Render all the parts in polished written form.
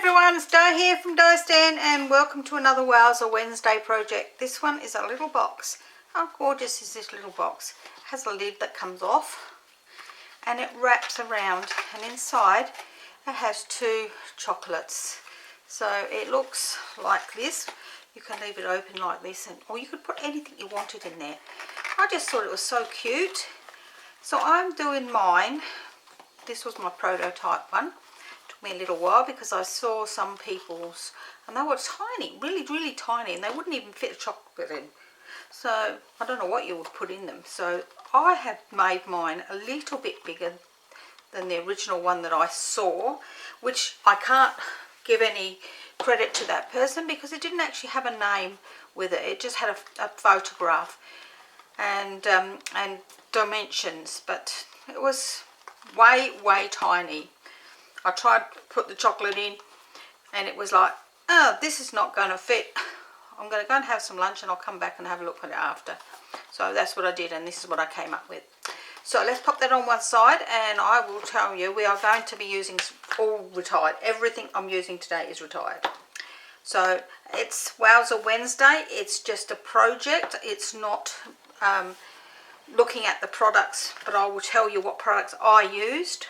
everyone, it's Di here from Di's Den and welcome to another Wowza Wednesday project. This one is a little box. How gorgeous is this little box? It has a lid that comes off and it wraps around, and inside it has two chocolates. So it looks like this. You can leave it open like this, or you could put anything you wanted in there. I just thought it was so cute. So I'm doing mine. This was my prototype one. Me a little while because I saw some people's and they were tiny, really tiny, and they wouldn't even fit a chocolate in. So I don't know what you would put in them. So I have made mine a little bit bigger than the original one that I saw, which I can't give any credit to that person because it didn't actually have a name with it. It just had a photograph and dimensions, but it was way tiny. I tried to put the chocolate in and it was like, oh, this is not going to fit. I'm going to go and have some lunch and I'll come back and have a look at it after. So that's what I did, and this is what I came up with. So let's pop that on one side, and I will tell you we are going to be using all retired. Everything I'm using today is retired. So it's Wowza Wednesday. It's just a project. It's not looking at the products, but I will tell you what products I used.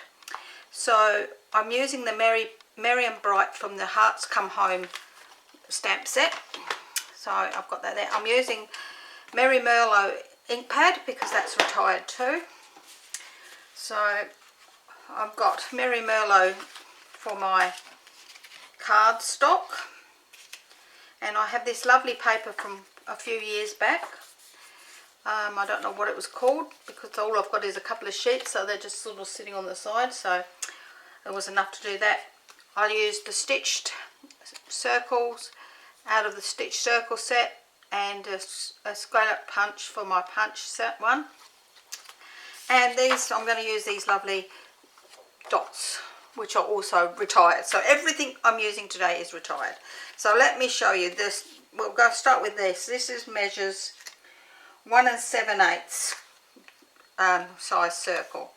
So I'm using the Merry and Bright from the Hearts Come Home stamp set. So I've got that there. I'm using Merry Merlot ink pad because that's retired too. So I've got Merry Merlot for my cardstock. And I have this lovely paper from a few years back. I don't know what it was called because all I've got is a couple of sheets, so they're just sort of sitting on the side, so it was enough to do that. I used the stitched circles out of the stitched circle set and a scallop punch for my punch set one. And these, I'm going to use these lovely dots, which are also retired. So everything I'm using today is retired. So let me show you this. We'll go start with this. This is measures 1 7/8 size circle,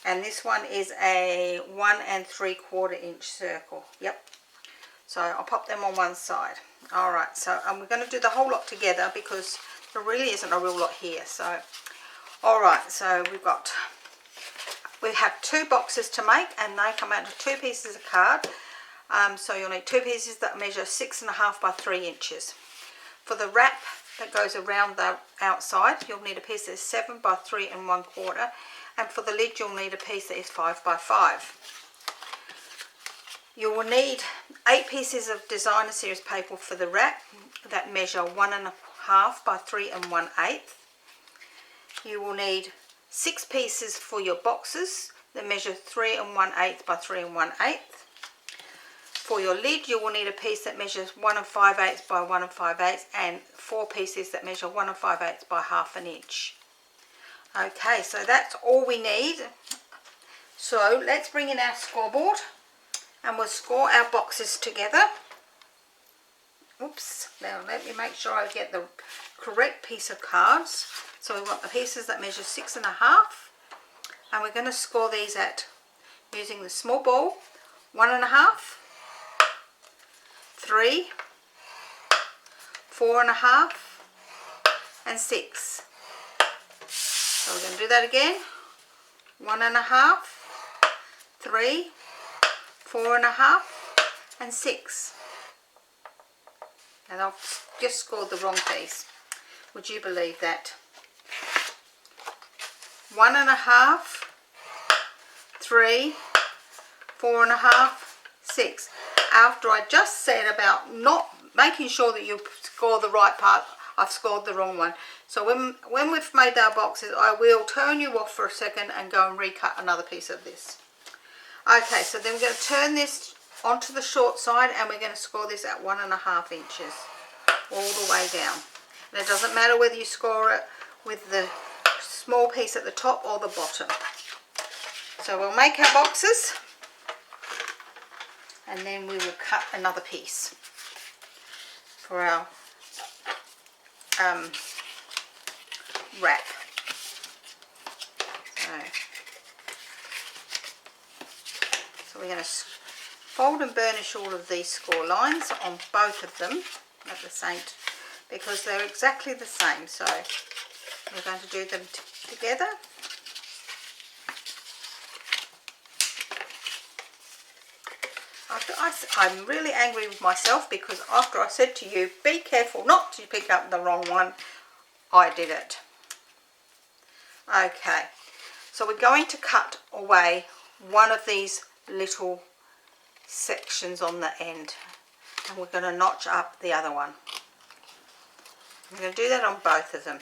and this one is a 1 3/4 inch circle. Yep. So I'll pop them on one side. All right. So we're going to do the whole lot together because there really isn't a real lot here. So all right. So we have two boxes to make, and they come out of two pieces of card. So you'll need two pieces that measure 6.5 by 3 inches. For the wrap that goes around the outside, you'll need a piece that is 7 by 3 1/4, and for the lid you'll need a piece that is 5 by 5. You will need 8 pieces of designer series paper for the wrap that measure 1.5 by 3 1/8. You will need 6 pieces for your boxes that measure 3 1/8 by 3 1/8. For your lid, you will need a piece that measures 1 5/8 by 1 5/8 and 4 pieces that measure 1 5/8 by 1/2 inch. Okay, so that's all we need. So let's bring in our scoreboard and we'll score our boxes together. Oops, now let me make sure I get the correct piece of cards. So we want the pieces that measure 6.5, and we're going to score these at using the small ball, 1.5, 3, 4.5, and 6. So we're going to do that again. 1.5, 3, 4.5, and 6. And I've just scored the wrong piece. Would you believe that? 1.5, 3, 4.5, 6. After I just said about not making sure that you score the right part, I've scored the wrong one. So when we've made our boxes, I will turn you off for a second and go and recut another piece of this. Okay, so then we're going to turn this onto the short side, and we're going to score this at 1.5 inches all the way down. And it doesn't matter whether you score it with the small piece at the top or the bottom. So we'll make our boxes, and then we will cut another piece for our wrap. So we're going to fold and burnish all of these score lines on both of them at the same time, because they're exactly the same. So we're going to do them together. I'm really angry with myself because after I said to you, be careful not to pick up the wrong one, I did it. Okay, so we're going to cut away one of these little sections on the end, and we're going to notch up the other one. I'm going to do that on both of them.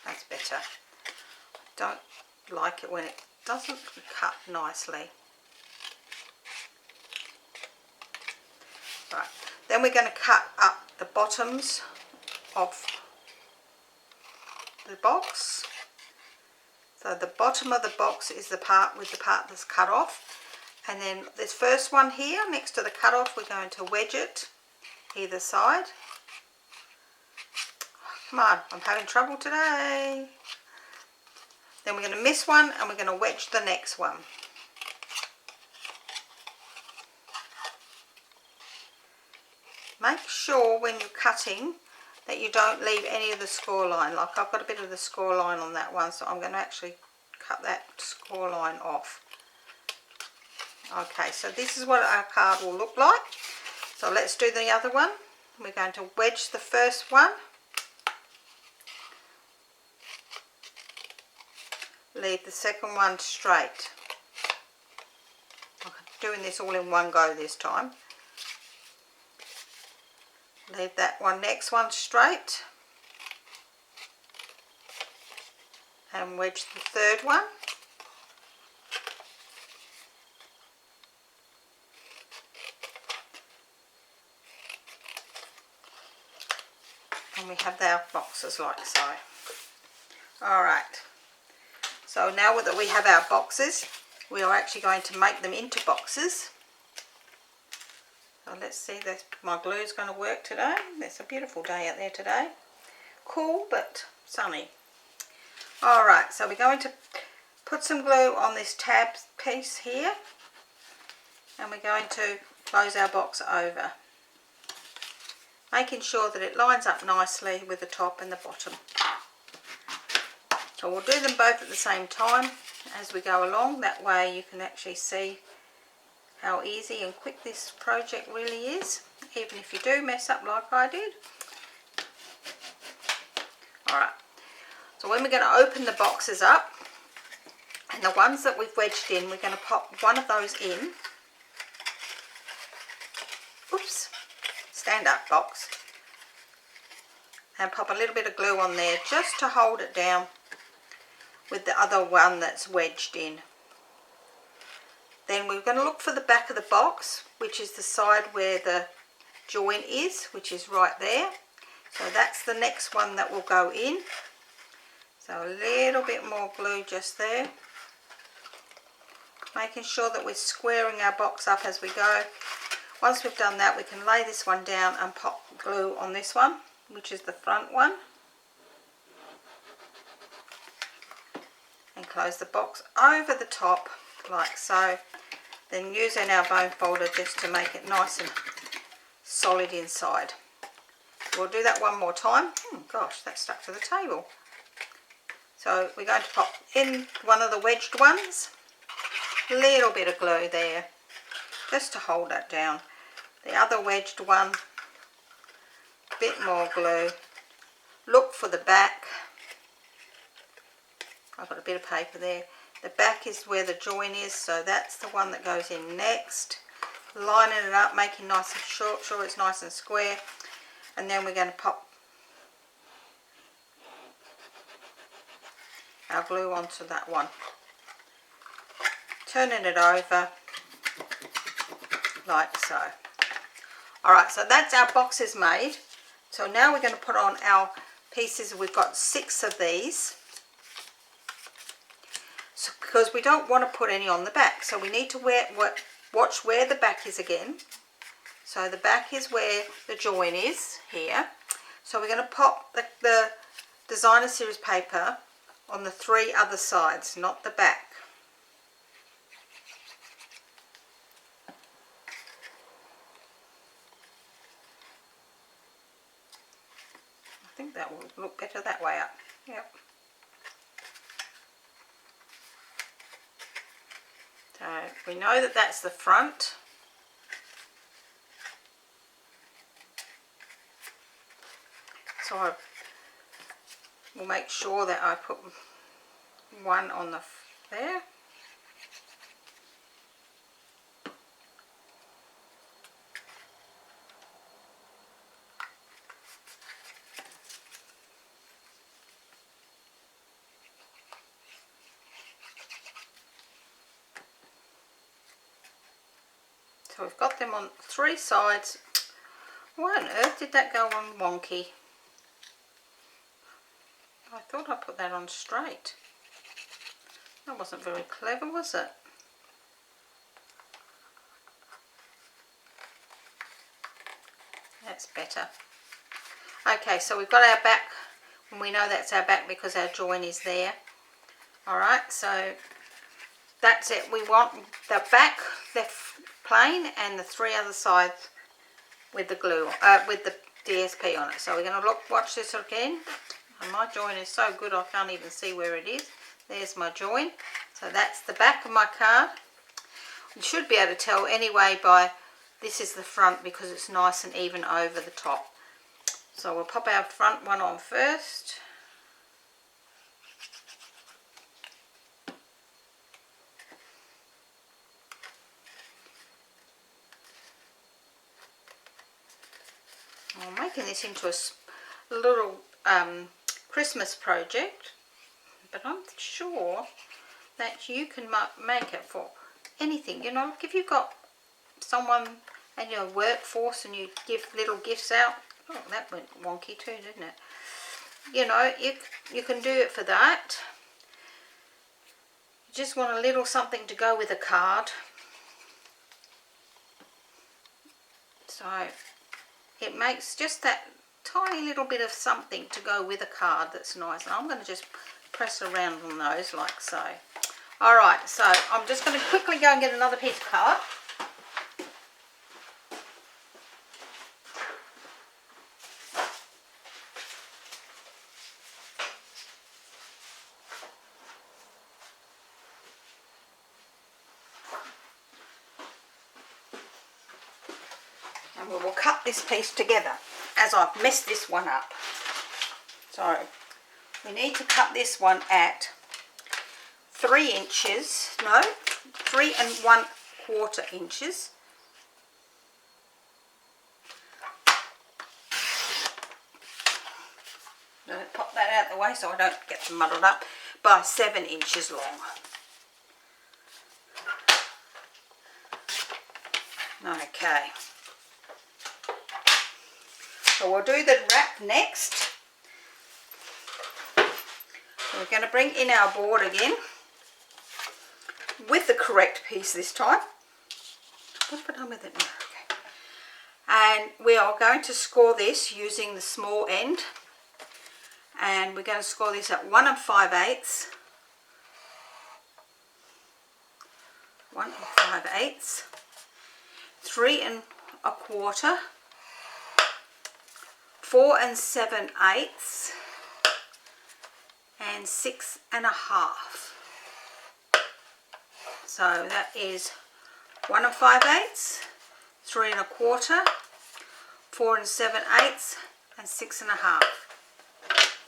That's better. I don't like it when it doesn't cut nicely. Right, then we're going to cut up the bottoms of the box. So the bottom of the box is the part with the part that's cut off, and then this first one here next to the cut off, we're going to wedge it either side. Come on, I'm having trouble today. Then we're going to miss one and we're going to wedge the next one. Make sure when you're cutting that you don't leave any of the score line. Like I've got a bit of the score line on that one, so I'm going to actually cut that score line off. Okay, so this is what our card will look like. So let's do the other one. We're going to wedge the first one. Leave the second one straight. I'm doing this all in one go this time. Leave that one, next one straight, and wedge the third one. And we have our boxes like so. Alright, so now that we have our boxes, we are actually going to make them into boxes. So let's see, my glue is going to work today. It's a beautiful day out there today. Cool but sunny. Alright, so we're going to put some glue on this tab piece here, and we're going to close our box over, making sure that it lines up nicely with the top and the bottom. So we'll do them both at the same time as we go along. That way you can actually see how easy and quick this project really is, even if you do mess up like I did. Alright, so when we're going to open the boxes up, and the ones that we've wedged in, we're going to pop one of those in. Oops, stand up box. And pop a little bit of glue on there just to hold it down with the other one that's wedged in. Then we're going to look for the back of the box, which is the side where the join is, which is right there. So that's the next one that will go in. So a little bit more glue just there. Making sure that we're squaring our box up as we go. Once we've done that, we can lay this one down and pop glue on this one, which is the front one. And close the box over the top like so. Then using our bone folder just to make it nice and solid inside. We'll do that one more time. Oh gosh, that stuck to the table. So we're going to pop in one of the wedged ones. A little bit of glue there, just to hold that down. The other wedged one, a bit more glue. Look for the back. I've got a bit of paper there. The back is where the join is, so that's the one that goes in next. Lining it up, making nice and short, sure it's nice and square. And then we're going to pop our glue onto that one. Turning it over like so. Alright, so that's our boxes made. So now we're going to put on our pieces. We've got 6 of these. So, because we don't want to put any on the back, so we need to watch where the back is again. So the back is where the join is here. So we're going to pop the designer series paper on the 3 other sides, not the back. think that will look better that way up. Yep. So we know that that's the front. So I will make sure that I put one on there. So we've got them on 3 sides. Why on earth did that go on wonky? I thought I put that on straight. That wasn't very clever, was it? That's better. Okay, so we've got our back, and we know that's our back because our join is there. Alright, so that's it. We want the back left plain and the 3 other sides with the glue, with the DSP on it. So we're going to watch this again. And my join is so good I can't even see where it is. There's my join. So that's the back of my card. You should be able to tell anyway by this is the front because it's nice and even over the top. So we'll pop our front one on first. I'm making this into a little Christmas project, but I'm sure that you can make it for anything. You know, like if you've got someone in your workforce and you give little gifts out. Oh, that went wonky too, didn't it? You know, you can do it for that. You just want a little something to go with a card. So it makes just that tiny little bit of something to go with a card that's nice. And I'm going to just press around on those like so. Alright, so I'm just going to quickly go and get another piece of card. And we will cut this piece together as I've messed this one up. So we need to cut this one at 3 inches, no, 3 1/4 inches. Pop that out of the way so I don't get them muddled up, by 7 inches long. Okay. So we'll do the wrap next. So we're going to bring in our board again with the correct piece this time. What have I done with it now? Okay. And we are going to score this using the small end. And we're going to score this at 1 5/8. 1 5/8. 3 1/4. 4 7/8. And 6 1/2. So that is 1 5/8, 3 1/4, 4 7/8, and 6 1/2.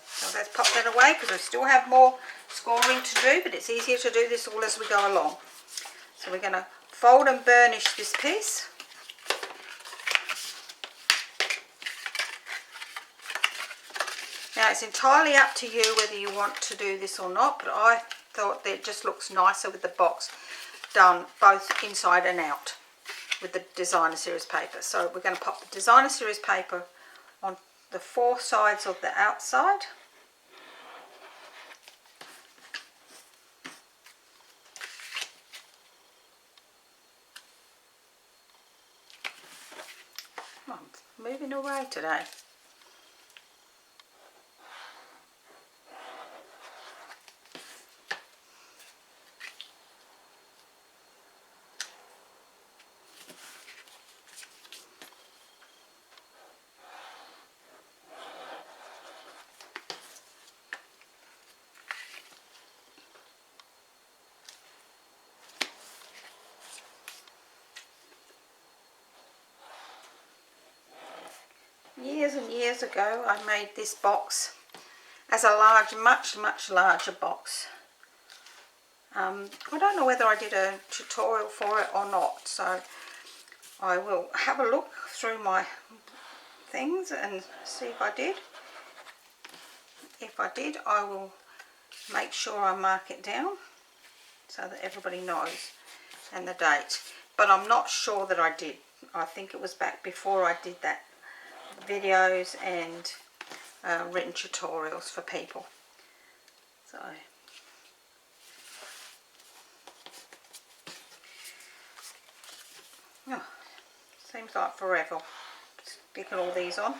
So let's pop that away because I still have more scoring to do, but it's easier to do this all as we go along. So we're going to fold and burnish this piece. Now it's entirely up to you whether you want to do this or not, but I thought that it just looks nicer with the box done both inside and out with the designer series paper. So we're going to pop the designer series paper on the 4 sides of the outside. I'm moving away today. years and years ago I made this box as a large, much larger box. I don't know whether I did a tutorial for it or not, so I will have a look through my things and see if I did. If I did, I will make sure I mark it down so that everybody knows, and the date. But I'm not sure that I did. I think it was back before I did that videos and written tutorials for people. So oh, seems like forever sticking all these on,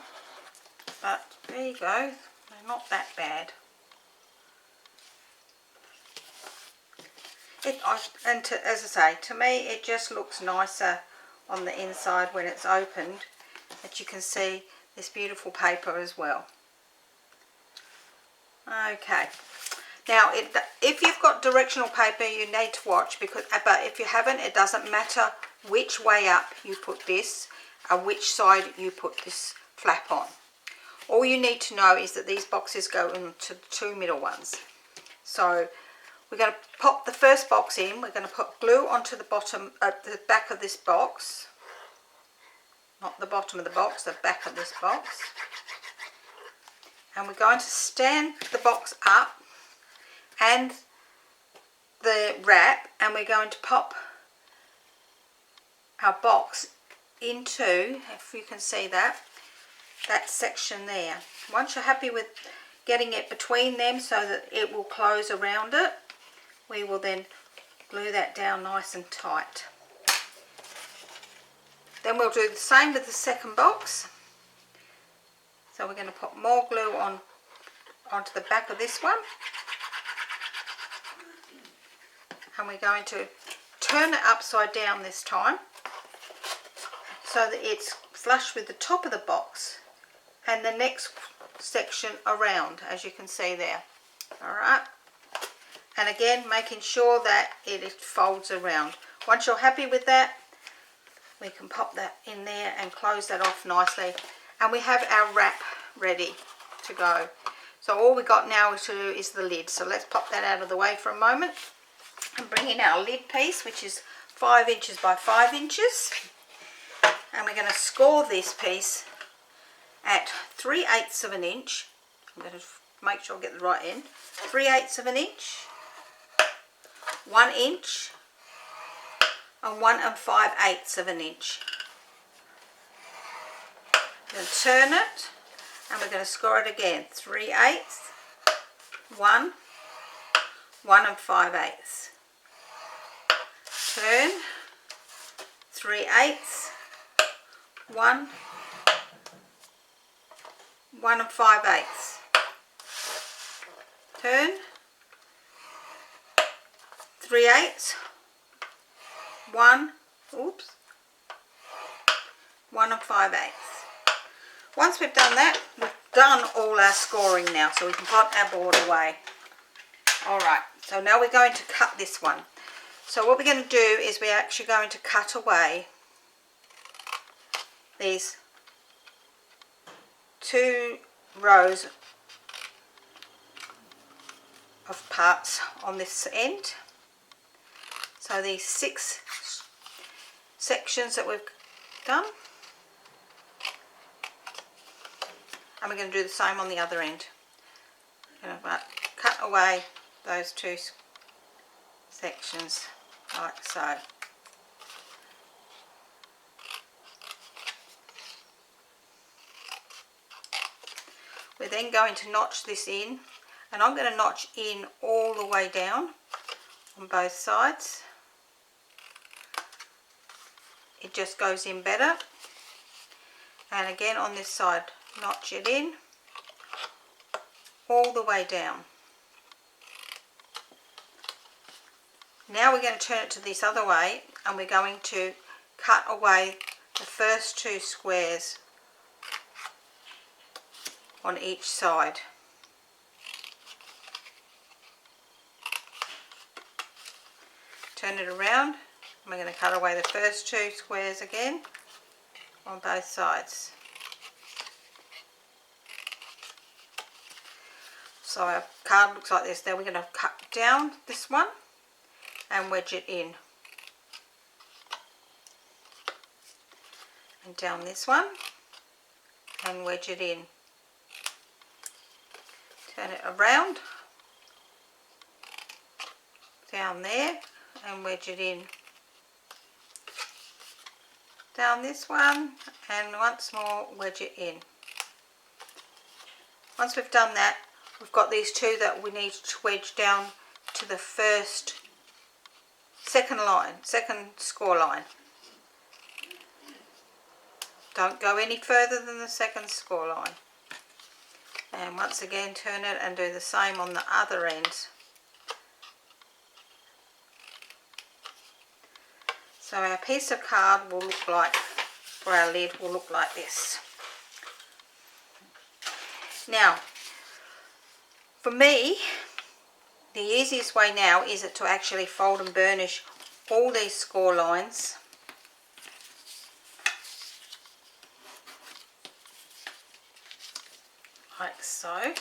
but there you go, they're not that bad. As I say, to me it just looks nicer on the inside when it's opened, that you can see this beautiful paper as well. Okay, now if you've got directional paper you need to watch, because but if you haven't, it doesn't matter which way up you put this and which side you put this flap on. All you need to know is that these boxes go into the two middle ones. So we're going to pop the first box in. We're going to put glue onto the bottom, the back of this box. Not the bottom of the box, the back of this box. And we're going to stand the box up and the wrap, and we're going to pop our box into, if you can see that section there. Once you're happy with getting it between them so that it will close around it, we will then glue that down nice and tight. Then we'll do the same with the second box. So we're going to put more glue onto the back of this one, and we're going to turn it upside down this time so that it's flush with the top of the box and the next section around, as you can see there. Alright, and again making sure that it folds around. Once you're happy with that, we can pop that in there and close that off nicely, and we have our wrap ready to go. So all we got now to do is the lid. So let's pop that out of the way for a moment and bring in our lid piece, which is 5 inches by 5 inches, and we're going to score this piece at 3/8 of an inch. I'm going to make sure I get the right end. 3/8 of an inch, 1 inch, and 1 5/8 of an inch. We're going to turn it, and we're going to score it again. 3/8, 1, 1 5/8. Turn, 3/8, 1, 1 5/8. Turn, 3/8, 1, oops, 1 5/8. Once we've done that, we've done all our scoring now, so we can put our board away. Alright, so now we're going to cut this one. So what we're going to do is we're actually going to cut away these 2 rows of parts on this end. So these 6 sections that we've done, and we're going to do the same on the other end. Going to cut away those 2 sections like so. We're then going to notch this in, and I'm going to notch in all the way down on both sides. It just goes in better. And again on this side, notch it in all the way down. Now we're going to turn it to this other way, and we're going to cut away the first 2 squares on each side. Turn it around, and we're going to cut away the first 2 squares again on both sides. So our card looks like this. Now we're going to cut down this one and wedge it in. And down this one and wedge it in. Turn it around, down there and wedge it in. Down this one and once more wedge it in. Once we've done that, we've got these two that we need to wedge down to the second score line. Don't go any further than the second score line. And once again turn it and do the same on the other end. So our piece of card will look like, for our lid, will look like this. Now, for me, the easiest way now is to actually fold and burnish all these score lines. Like so.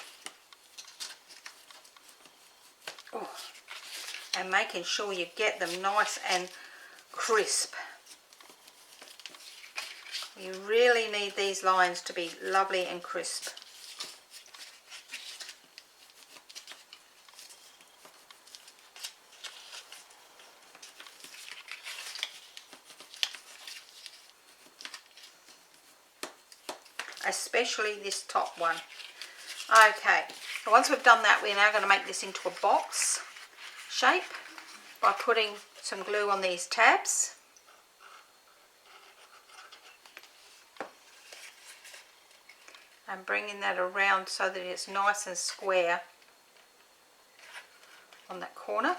Oh, and making sure you get them nice and crisp. You really need these lines to be lovely and crisp. Especially this top one. Okay, so once we've done that, we're now going to make this into a box shape by putting some glue on these tabs. And bringing that around so that it's nice and square on that corner.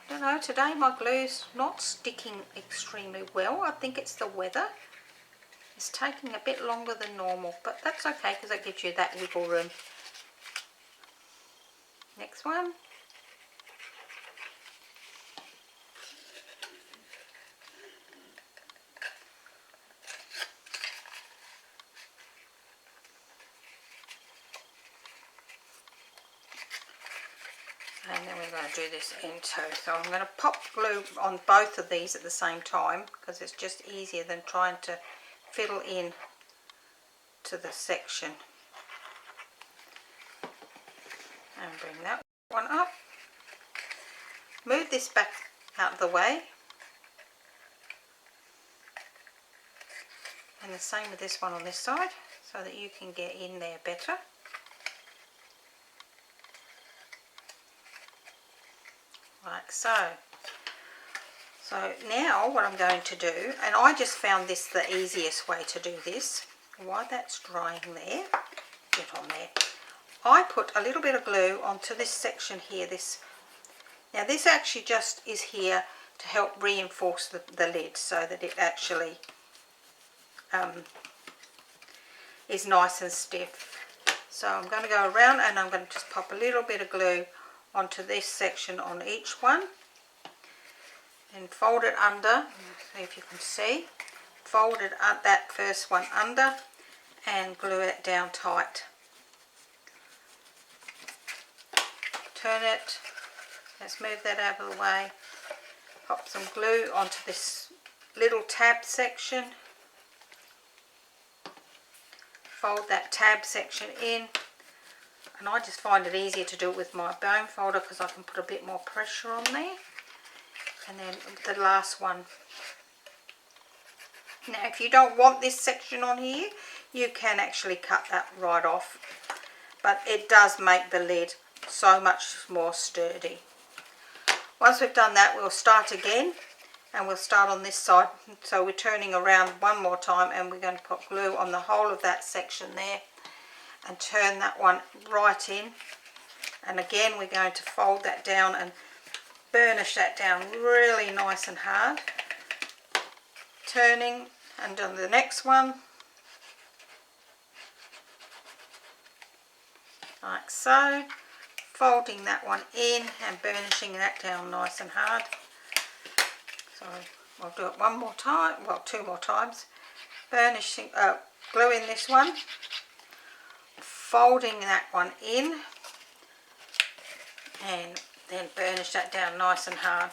I don't know, today my glue's not sticking extremely well. I think it's the weather. It's taking a bit longer than normal, but that's okay because that gives you that wiggle room. Next one. And then we're going to do this end too. So I'm going to pop glue on both of these at the same time because it's just easier than trying to fiddle in to the section. And bring that one up. Move this back out of the way. And the same with this one on this side so that you can get in there better. Like so. So now what I'm going to do, and I just found this the easiest way to do this, while that's drying there, get on there, I put a little bit of glue onto this section here. Now this actually just is here to help reinforce the lid so that it actually is nice and stiff. So I'm going to go around and I'm going to just pop a little bit of glue onto this section on each one. And fold it under, see if you can see, fold it that first one under and glue it down tight. Turn it, let's move that out of the way, pop some glue onto this little tab section, fold that tab section in, and I just find it easier to do it with my bone folder because I can put a bit more pressure on there. And then the last one. Now if you don't want this section on here, you can actually cut that right off, but it does make the lid so much more sturdy. Once we've done that, we'll start again, and we'll start on this side. So we're turning around one more time and we're going to put glue on the whole of that section there and turn that one right in, and again we're going to fold that down and burnish that down really nice and hard, turning, and on the next one like so, folding that one in and burnishing that down nice and hard. So I'll do it one more time, well, two more times, burnishing, gluing this one, folding that one in, and then burnish that down nice and hard.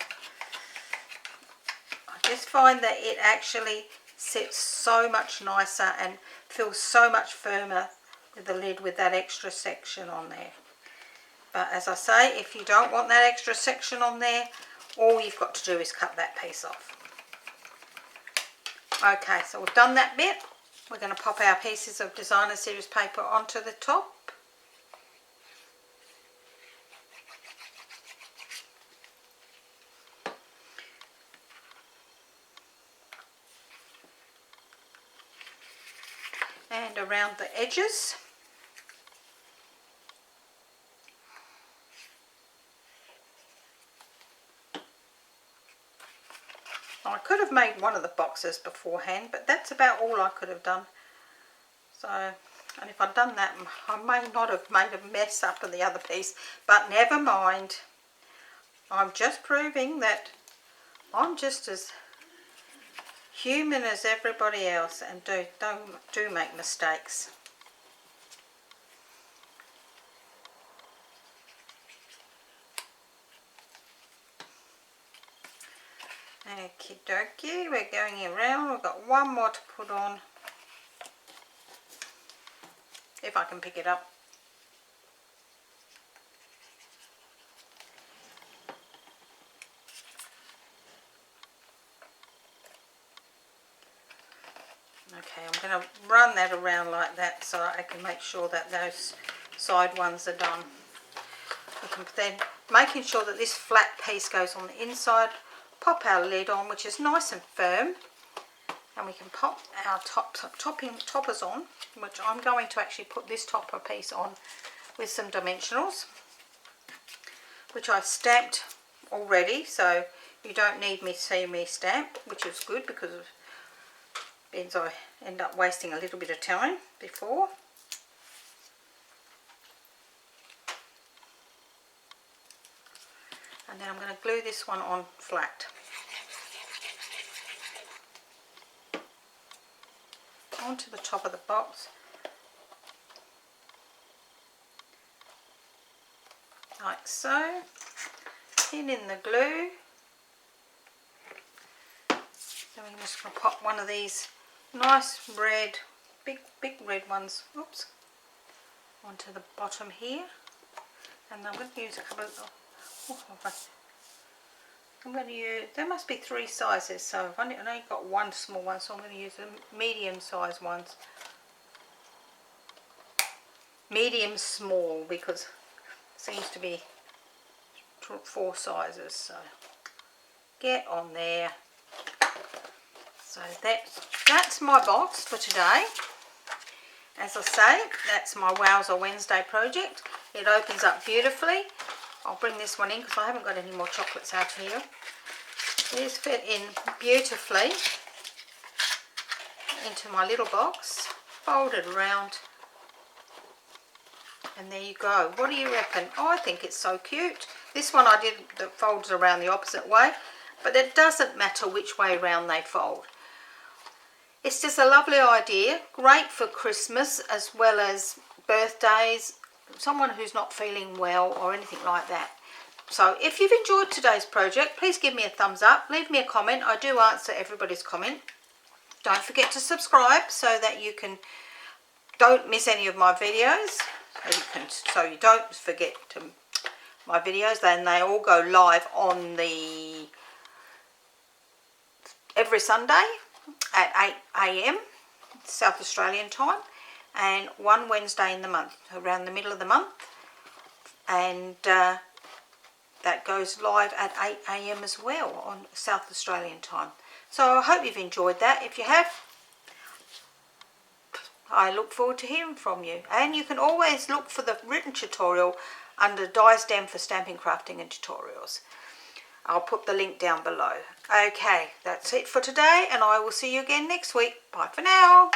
I just find that it actually sits so much nicer and feels so much firmer with the lid with that extra section on there. But as I say, if you don't want that extra section on there, all you've got to do is cut that piece off. Okay, so we've done that bit. We're going to pop our pieces of designer series paper onto the top. And around the edges. I could have made one of the boxes beforehand, but that's about all I could have done. So, and if I'd done that, I may not have made a mess up of the other piece, but never mind. I'm just proving that I'm just as human as everybody else and do make mistakes. Okie dokie, we're going around. We've got one more to put on, if I can pick it up. Okay, I'm going to run that around like that so I can make sure that those side ones are done. Then making sure that this flat piece goes on the inside, pop our lid on, which is nice and firm, and we can pop our toppers on, which I'm going to actually put this topper piece on with some dimensionals, which I stamped already, so you don't need me to see me stamp, which is good because of means I end up wasting a little bit of time before. And then I'm going to glue this one on flat. Onto the top of the box. Like so. Pin in the glue. Then we're just going to pop one of these nice red, big red ones, oops, onto the bottom here. And I'm going to use a couple of, I'm going to use, there must be 3 sizes, so I've only got one small one, so I'm going to use the medium size ones. Medium small, because it seems to be 4 sizes, so get on there. So that's my box for today. As I say, that's my Wowza Wednesday project. It opens up beautifully. I'll bring this one in because I haven't got any more chocolates out here. These fit in beautifully into my little box, folded around, and there you go. What do you reckon? Oh, I think it's so cute. This one I did that folds around the opposite way, but it doesn't matter which way around they fold. It's just a lovely idea, great for Christmas as well as birthdays, someone who's not feeling well or anything like that. So if you've enjoyed today's project, please give me a thumbs up, leave me a comment. I do answer everybody's comment. Don't forget to subscribe so that you don't miss any of my videos. So you don't forget my videos. Then they all go live on every Sunday at 8 AM South Australian time, and one Wednesday in the month, around the middle of the month, and that goes live at 8 AM as well on South Australian time. So I hope you've enjoyed that. If you have, I look forward to hearing from you, and you can always look for the written tutorial under Die Stamp for Stamping, Crafting and Tutorials. I'll put the link down below. Okay, that's it for today, and I will see you again next week. Bye for now.